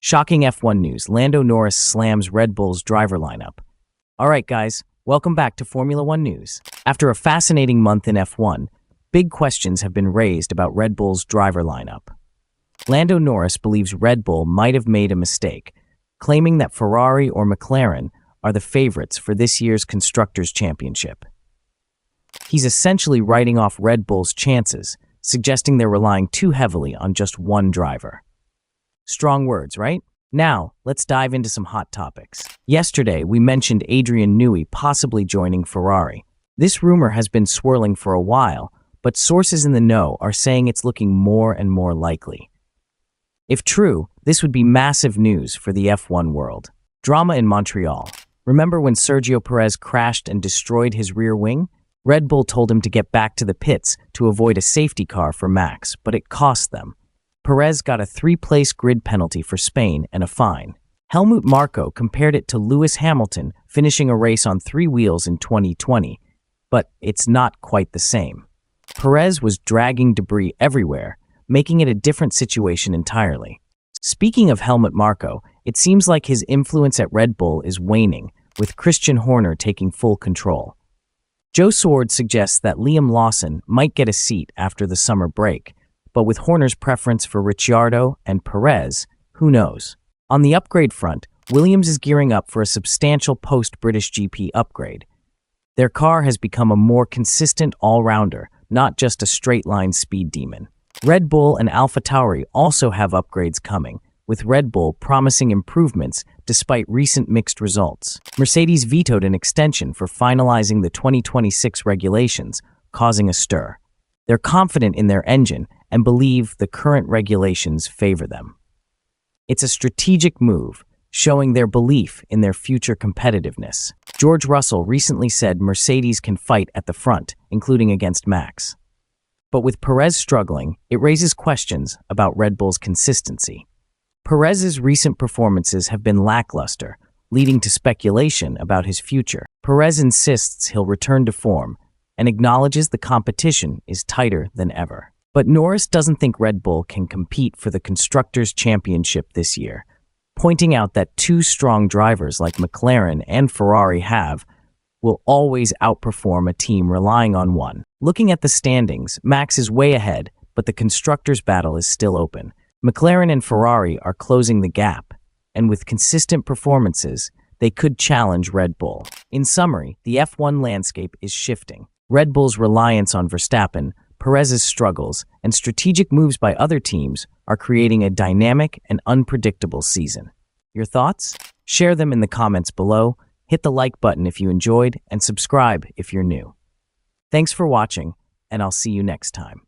Shocking F1 news. Lando Norris slams Red Bull's driver lineup. All right, guys, welcome back to Formula One news. After a fascinating month in F1, big questions have been raised about Red Bull's driver lineup. Lando Norris believes Red Bull might have made a mistake, claiming that Ferrari or McLaren are the favorites for this year's Constructors Championship. He's essentially writing off Red Bull's chances, suggesting they're relying too heavily on just one driver. Strong words, right? Now, let's dive into some hot topics. Yesterday, we mentioned Adrian Newey possibly joining Ferrari. This rumor has been swirling for a while, but sources in the know are saying it's looking more and more likely. If true, this would be massive news for the F1 world. Drama in Montreal. Remember when Sergio Perez crashed and destroyed his rear wing? Red Bull told him to get back to the pits to avoid a safety car for Max, but it cost them. Perez got a 3-place grid penalty for Spain and a fine. Helmut Marko compared it to Lewis Hamilton finishing a race on 3 wheels in 2020, but it's not quite the same. Perez was dragging debris everywhere, making it a different situation entirely. Speaking of Helmut Marko, it seems like his influence at Red Bull is waning, with Christian Horner taking full control. Joe Sword suggests that Liam Lawson might get a seat after the summer break, but with Horner's preference for Ricciardo and Perez, who knows? On the upgrade front, Williams is gearing up for a substantial post-British GP upgrade. Their car has become a more consistent all-rounder, not just a straight-line speed demon. Red Bull and AlphaTauri also have upgrades coming, with Red Bull promising improvements despite recent mixed results. Mercedes vetoed an extension for finalizing the 2026 regulations, causing a stir. They're confident in their engine and believe the current regulations favor them. It's a strategic move, showing their belief in their future competitiveness. George Russell recently said Mercedes can fight at the front, including against Max. But with Perez struggling, it raises questions about Red Bull's consistency. Perez's recent performances have been lackluster, leading to speculation about his future. Perez insists he'll return to form and acknowledges the competition is tighter than ever. But Norris doesn't think Red Bull can compete for the Constructors Championship this year, pointing out that 2 strong drivers like McLaren and Ferrari will always outperform a team relying on one. Looking at the standings, Max is way ahead, but the Constructors' battle is still open. McLaren and Ferrari are closing the gap, and with consistent performances, they could challenge Red Bull. In summary, the F1 landscape is shifting. Red Bull's reliance on Verstappen, Perez's struggles, and strategic moves by other teams are creating a dynamic and unpredictable season. Your thoughts? Share them in the comments below, hit the like button if you enjoyed, and subscribe if you're new. Thanks for watching, and I'll see you next time.